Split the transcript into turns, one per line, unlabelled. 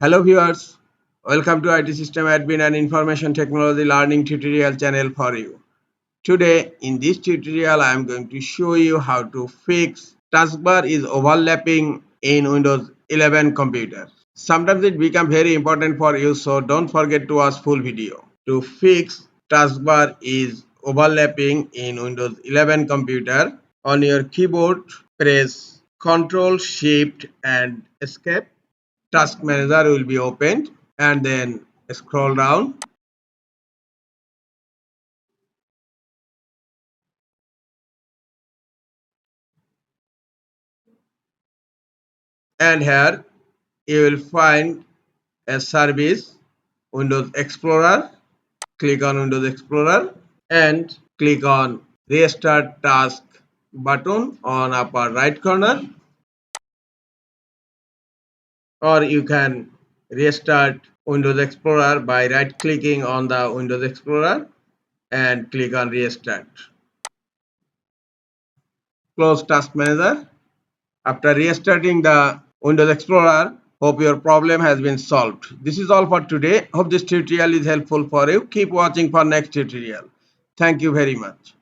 Hello viewers, welcome to IT System Admin and Information Technology Learning tutorial channel for you. Today in this tutorial I am going to show you how to fix taskbar is overlapping in Windows 11 computer. Sometimes it becomes very important for you, so don't forget to watch full video. To fix taskbar is overlapping in Windows 11 computer, on your keyboard press Ctrl Shift and Escape. Task Manager will be opened and then scroll down, and here you will find a service Windows Explorer. Click on Windows Explorer and click on Restart Task button on upper right corner, or you can restart Windows Explorer by right clicking on the Windows Explorer and click on Restart. Close Task Manager. After restarting the Windows Explorer, hope your problem has been solved. This is all for today. Hope this tutorial is helpful for you. Keep watching for next tutorial. Thank you very much.